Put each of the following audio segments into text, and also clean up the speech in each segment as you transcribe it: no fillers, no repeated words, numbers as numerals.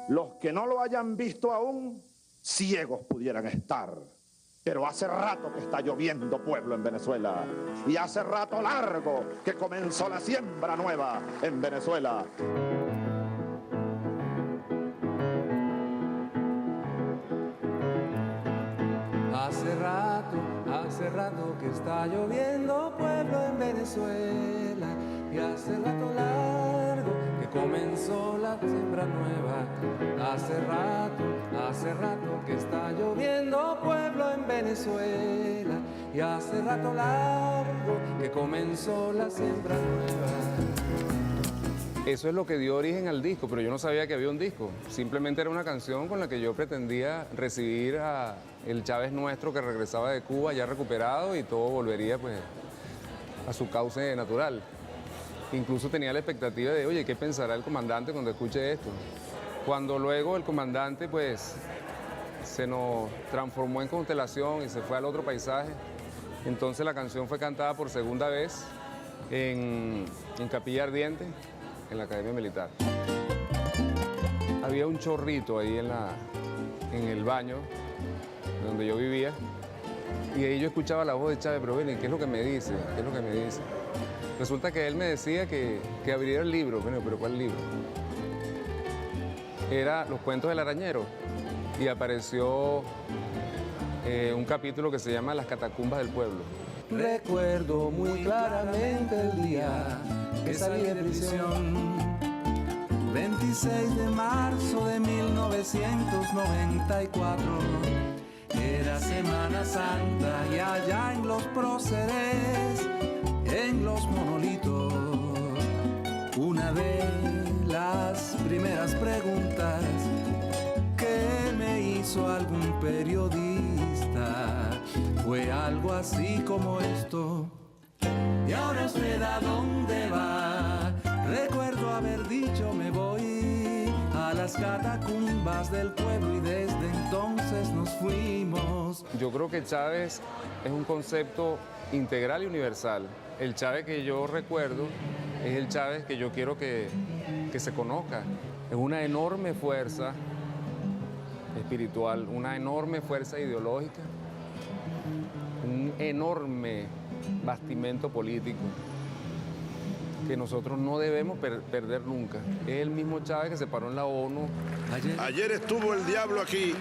Los que no lo hayan visto aún, ciegos pudieran estar. Pero hace rato que está lloviendo pueblo en Venezuela. Y hace rato largo que comenzó la siembra nueva en Venezuela. Hace rato que está lloviendo pueblo en Venezuela. Y hace rato largo que comenzó la siembra nueva. Hace rato que está lloviendo pueblo en Venezuela. Y hace rato largo que comenzó la siembra nueva. Eso es lo que dio origen al disco, pero yo no sabía que había un disco. Simplemente era una canción con la que yo pretendía recibir a el Chávez nuestro que regresaba de Cuba ya recuperado y todo volvería pues a su cauce natural. Incluso tenía la expectativa de, oye, ¿qué pensará el comandante cuando escuche esto? Cuando luego el comandante pues se nos transformó en constelación y se fue al otro paisaje, entonces la canción fue cantada por segunda vez en Capilla Ardiente, en la Academia Militar. Había un chorrito ahí en el baño donde yo vivía y ahí yo escuchaba la voz de Chávez, pero bueno, ¿qué es lo que me dice? ¿Qué es lo que me dice? Resulta que él me decía que abriera el libro. Bueno, pero ¿cuál libro? Era Los cuentos del arañero y apareció un capítulo que se llama Las catacumbas del pueblo. Recuerdo muy claramente el día que salí de prisión, 26 de marzo de 1994. Era Semana Santa y allá en los próceres, en los monolitos, una de las primeras preguntas que me hizo algún periodista fue algo así como esto: ¿y ahora usted a dónde va? Recuerdo haber dicho me voy a las catacumbas del pueblo y desde entonces nos fuimos. Yo creo que Chávez es un concepto integral y universal. El Chávez que yo recuerdo es el Chávez que yo quiero que se conozca. Es una enorme fuerza espiritual, una enorme fuerza ideológica, un enorme bastimento político que nosotros no debemos perder nunca. Es el mismo Chávez que se paró en la ONU. Ayer estuvo el diablo aquí.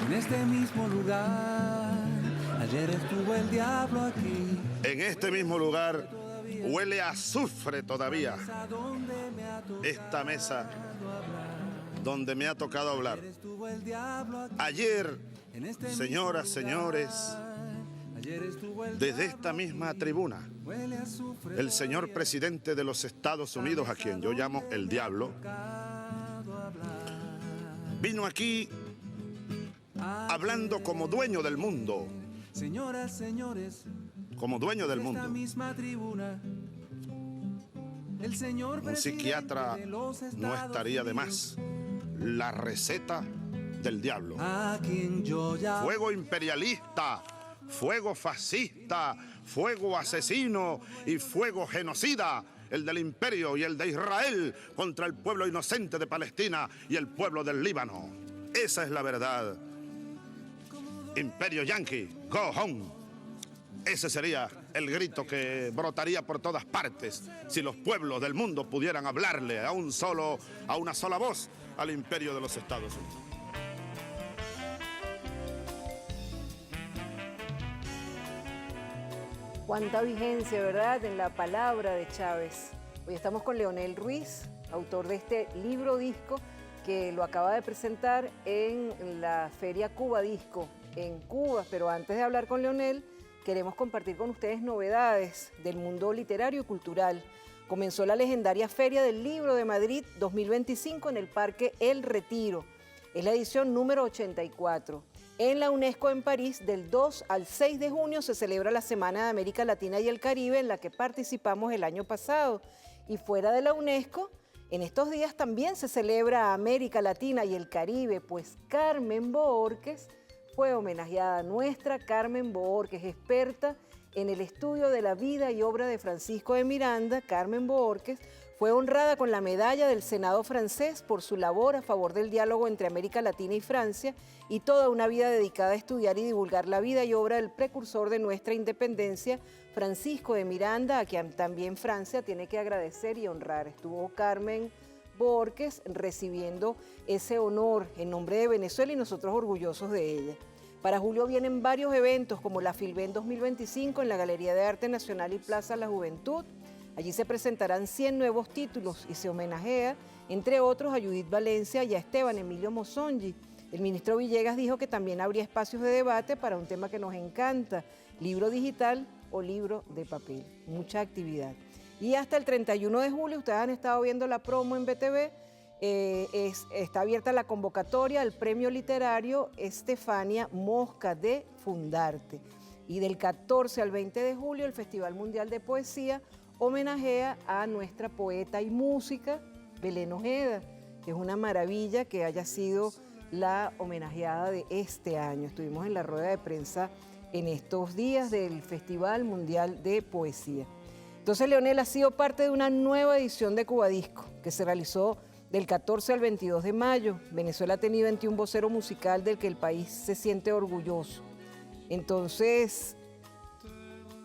En este mismo lugar, ayer estuvo el diablo aquí. En este mismo lugar huele a azufre todavía. Esta mesa donde me ha tocado hablar. Ayer, señoras, señores, desde esta misma tribuna, el señor presidente de los Estados Unidos, a quien yo llamo el diablo, vino aquí hablando como dueño del mundo. Señoras, señores, como dueño del mundo. Un psiquiatra no estaría de más. La receta del diablo. Fuego imperialista, fuego fascista, fuego asesino y fuego genocida. El del imperio y el de Israel contra el pueblo inocente de Palestina y el pueblo del Líbano. Esa es la verdad. Imperio yanqui, go home. Ese sería el grito que brotaría por todas partes si los pueblos del mundo pudieran hablarle a una sola voz al imperio de los Estados Unidos. Cuánta vigencia, ¿verdad?, en la palabra de Chávez. Hoy estamos con Leonel Ruiz, autor de este libro disco que lo acaba de presentar en la Feria Cuba Disco en Cuba. Pero antes de hablar con Leonel, queremos compartir con ustedes novedades del mundo literario y cultural. Comenzó la legendaria Feria del Libro de Madrid 2025 en el Parque El Retiro. Es la edición número 84. En la UNESCO en París, del 2 al 6 de junio, se celebra la Semana de América Latina y el Caribe, en la que participamos el año pasado. Y fuera de la UNESCO, en estos días también se celebra América Latina y el Caribe, pues Carmen Bohórquez fue homenajeada. Nuestra Carmen Bohórquez, experta en el estudio de la vida y obra de Francisco de Miranda. Carmen Bohórquez fue honrada con la medalla del Senado francés por su labor a favor del diálogo entre América Latina y Francia y toda una vida dedicada a estudiar y divulgar la vida y obra del precursor de nuestra independencia, Francisco de Miranda, a quien también Francia tiene que agradecer y honrar. Estuvo Carmen Bohórquez recibiendo ese honor en nombre de Venezuela y nosotros orgullosos de ella. Para julio vienen varios eventos como la Filben 2025 en la Galería de Arte Nacional y Plaza La Juventud. Allí se presentarán 100 nuevos títulos y se homenajea, entre otros, a Judith Valencia y a Esteban Emilio Mosongi. El ministro Villegas dijo que también habría espacios de debate para un tema que nos encanta, libro digital o libro de papel. Mucha actividad. Y hasta el 31 de julio, ustedes han estado viendo la promo en BTV, está abierta la convocatoria al premio literario Estefania Mosca de Fundarte. Y del 14 al 20 de julio, el Festival Mundial de Poesía homenajea a nuestra poeta y música, Belén Ojeda, que es una maravilla que haya sido la homenajeada de este año. Estuvimos en la rueda de prensa en estos días del Festival Mundial de Poesía. Entonces, Leonel, ha sido parte de una nueva edición de Cuba Disco, que se realizó del 14 al 22 de mayo. Venezuela ha tenido 21 vocero musical del que el país se siente orgulloso. Entonces,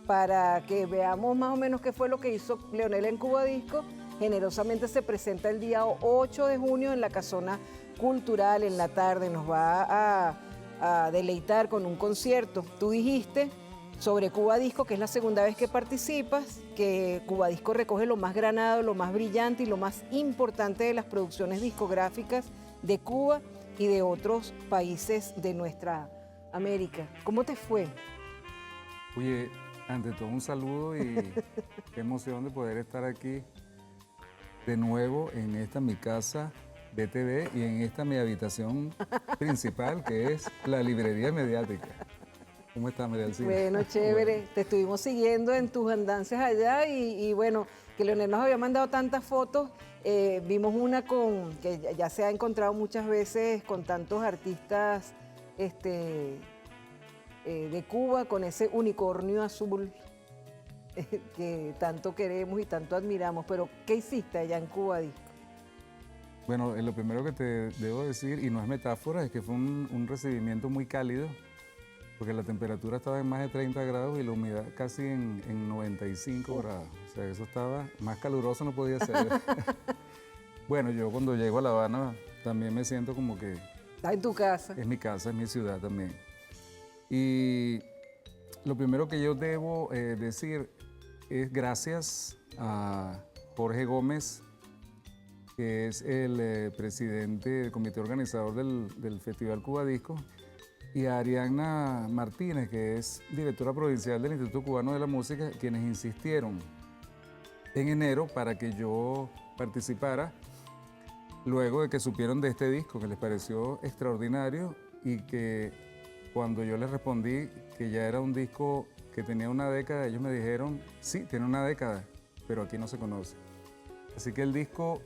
para que veamos más o menos qué fue lo que hizo Leonel en Cuba Disco, generosamente se presenta el día 8 de junio en la Casona Cultural en la tarde. Nos va a deleitar con un concierto. Tú dijiste sobre Cuba Disco, que es la segunda vez que participas, que Cuba Disco recoge lo más granado, lo más brillante y lo más importante de las producciones discográficas de Cuba y de otros países de nuestra América. ¿Cómo te fue? Oye, ante todo un saludo y qué emoción de poder estar aquí de nuevo en esta mi casa BTV y en esta mi habitación principal, que es la librería mediática. ¿Cómo estás, María Alcina? Bueno, chévere. Bueno. Te estuvimos siguiendo en tus andanzas allá y bueno, que Leonel nos había mandado tantas fotos. Vimos una que ya se ha encontrado muchas veces con tantos artistas de Cuba, con ese unicornio azul que tanto queremos y tanto admiramos. Pero, ¿qué hiciste allá en Cuba Disco? Bueno, lo primero que te debo decir, y no es metáfora, es que fue un recibimiento muy cálido, porque la temperatura estaba en más de 30 grados y la humedad casi en 95 grados. O sea, eso estaba más caluroso, no podía ser. Bueno, yo cuando llego a La Habana también me siento como que... ¿Estás en tu casa? Es mi casa, es mi ciudad también. Y lo primero que yo debo decir es gracias a Jorge Gómez, que es el presidente del comité organizador del Festival Cuba Disco, y a Arianna Martínez, que es directora provincial del Instituto Cubano de la Música, quienes insistieron en enero para que yo participara, luego de que supieron de este disco, que les pareció extraordinario, y que cuando yo les respondí que ya era un disco que tenía una década, ellos me dijeron, sí, tiene una década, pero aquí no se conoce. Así que el disco,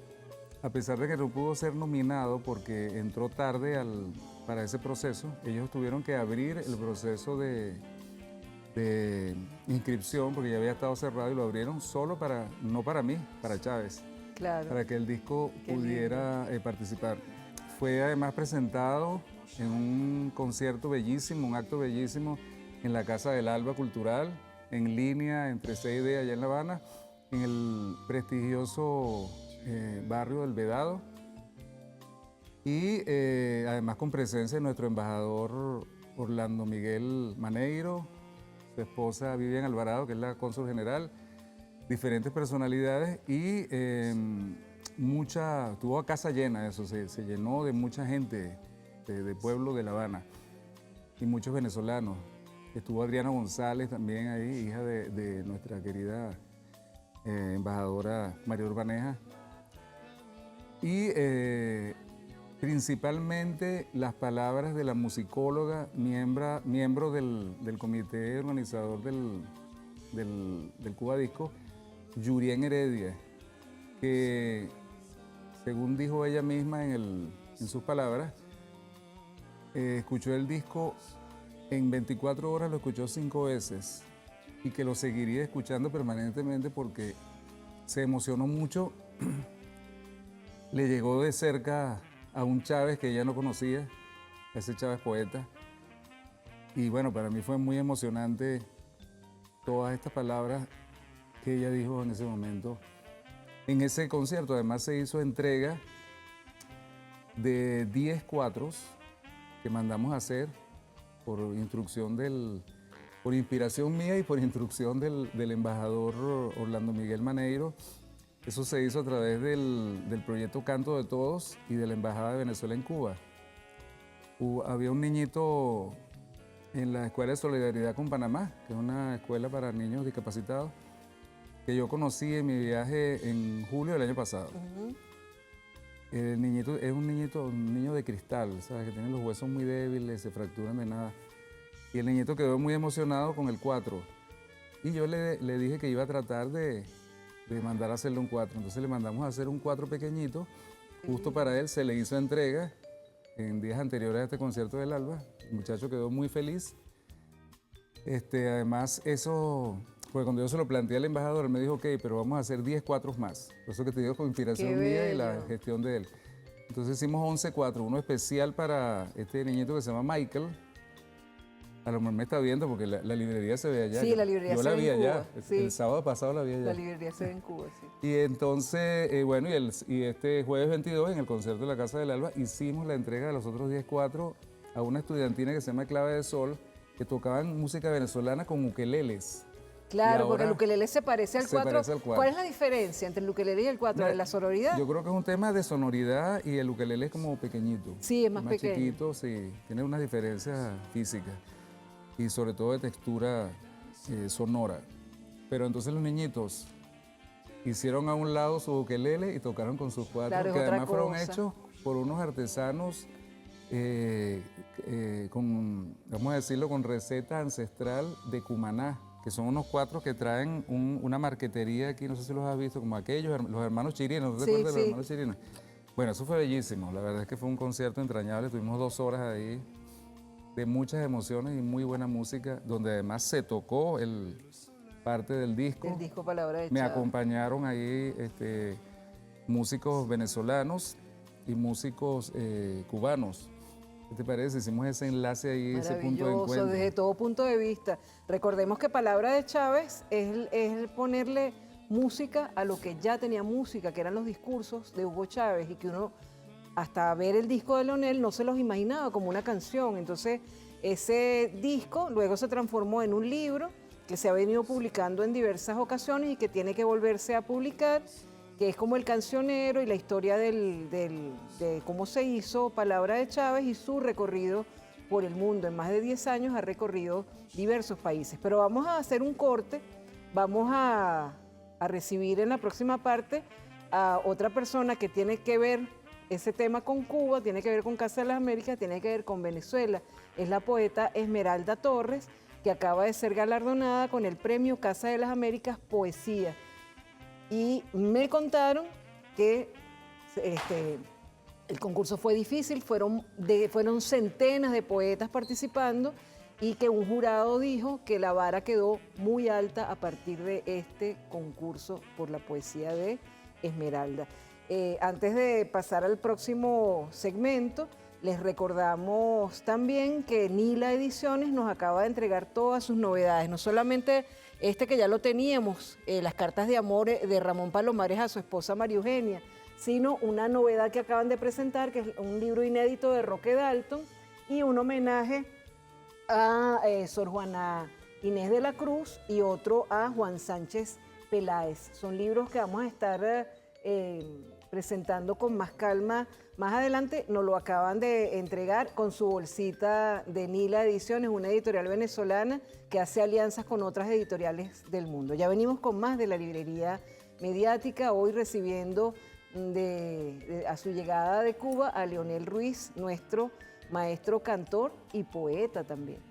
a pesar de que no pudo ser nominado porque entró tarde para ese proceso, ellos tuvieron que abrir el proceso de inscripción porque ya había estado cerrado y lo abrieron solo no para mí, para Chávez, claro, para que el disco pudiera participar. Fue además presentado en un concierto bellísimo, un acto bellísimo en la Casa del Alba Cultural, en línea entre C&D allá en La Habana, en el prestigioso barrio del Vedado, y además con presencia de nuestro embajador Orlando Miguel Maneiro, su esposa Vivian Alvarado, que es la cónsul general, diferentes personalidades y tuvo a casa llena eso, se llenó de mucha gente de pueblo de La Habana y muchos venezolanos. Estuvo Adriana González también ahí, hija de nuestra querida embajadora María Urbaneja. Y principalmente las palabras de la musicóloga, miembro del comité organizador del Cuba Disco, Yurien Heredia, que según dijo ella misma en sus palabras, escuchó el disco en 24 horas, lo escuchó 5 veces y que lo seguiría escuchando permanentemente porque se emocionó mucho. Le llegó de cerca a un Chávez que ella no conocía, ese Chávez poeta. Y bueno, para mí fue muy emocionante todas estas palabras que ella dijo en ese momento. En ese concierto además se hizo entrega de 10 cuatros que mandamos a hacer por inspiración mía y por instrucción del embajador Orlando Miguel Maneiro. Eso se hizo a través del proyecto Canto de Todos y de la Embajada de Venezuela en Cuba. Había un niñito en la Escuela de Solidaridad con Panamá, que es una escuela para niños discapacitados, que yo conocí en mi viaje en julio del año pasado. El niñito es un niño de cristal, ¿sabes? Que tiene los huesos muy débiles, se fracturan de nada. Y el niñito quedó muy emocionado con el 4. Y yo le dije que iba a tratar de mandar a hacerle un 4. Entonces le mandamos a hacer un 4 pequeñito, justo para él. Se le hizo entrega en días anteriores a este concierto del Alba. El muchacho quedó muy feliz. Además, eso, pues cuando yo se lo planteé al embajador, él me dijo, ok, pero vamos a hacer 10 4 más. Por eso que te digo con inspiración mía y la gestión de él. Entonces hicimos 11 4, uno especial para este niñito que se llama Michael. A lo mejor me está viendo porque la librería se ve allá. Sí, la librería se ve en Cuba. Yo la vi allá. Sí. El sábado pasado la vi allá. La librería se ve en Cuba, sí. Y entonces, bueno, y este jueves 22, en el concierto de la Casa del Alba, hicimos la entrega de los otros 10 4 a una estudiantina que se llama Clave de Sol, que tocaban música venezolana con ukeleles. Claro, porque el ukelele se parece al 4. ¿Cuál es la diferencia entre el ukelele y el 4? ¿La sonoridad? Yo creo que es un tema de sonoridad y el ukelele es como pequeñito. Sí, es más pequeño. Chiquito, sí. Tiene unas diferencias físicas y sobre todo de textura sonora. Pero entonces los niñitos hicieron a un lado su ukelele y tocaron con sus 4, claro, que además fueron hechos por unos artesanos vamos a decirlo, con receta ancestral de Cumaná, que son unos 4 que traen una marquetería aquí, no sé si los has visto, como aquellos, los hermanos Chirinos, ¿no te acuerdas de los hermanos Chirinos? Bueno, eso fue bellísimo, la verdad es que fue un concierto entrañable, tuvimos 2 horas ahí de muchas emociones y muy buena música, donde además se tocó parte del disco. El disco Palabra de Chávez. Me acompañaron ahí músicos venezolanos y músicos cubanos. ¿Qué te parece? Hicimos ese enlace ahí, ese punto de encuentro. Desde todo punto de vista. Recordemos que Palabra de Chávez es ponerle música a lo que ya tenía música, que eran los discursos de Hugo Chávez, y que uno, hasta ver el disco de Leonel, no se los imaginaba como una canción. Entonces, ese disco luego se transformó en un libro que se ha venido publicando en diversas ocasiones y que tiene que volverse a publicar, que es como el cancionero y la historia de cómo se hizo Palabra de Chávez y su recorrido por el mundo. En más de 10 años ha recorrido diversos países. Pero vamos a hacer un corte, vamos a recibir en la próxima parte a otra persona que tiene que ver ese tema con Cuba, tiene que ver con Casa de las Américas, tiene que ver con Venezuela. Es la poeta Esmeralda Torres, que acaba de ser galardonada con el premio Casa de las Américas Poesía. Y me contaron que el concurso fue difícil, fueron centenas de poetas participando y que un jurado dijo que la vara quedó muy alta a partir de este concurso por la poesía de Esmeralda. Antes de pasar al próximo segmento, les recordamos también que Nila Ediciones nos acaba de entregar todas sus novedades, no solamente que ya lo teníamos, las cartas de amor de Ramón Palomares a su esposa María Eugenia, sino una novedad que acaban de presentar, que es un libro inédito de Roque Dalton y un homenaje a Sor Juana Inés de la Cruz y otro a Juan Sánchez Peláez. Son libros que vamos a estar presentando con más calma. Más adelante nos lo acaban de entregar con su bolsita de Nila Ediciones, una editorial venezolana que hace alianzas con otras editoriales del mundo. Ya venimos con más de la librería mediática, hoy recibiendo a su llegada de Cuba a Leonel Ruiz, nuestro maestro cantor y poeta también.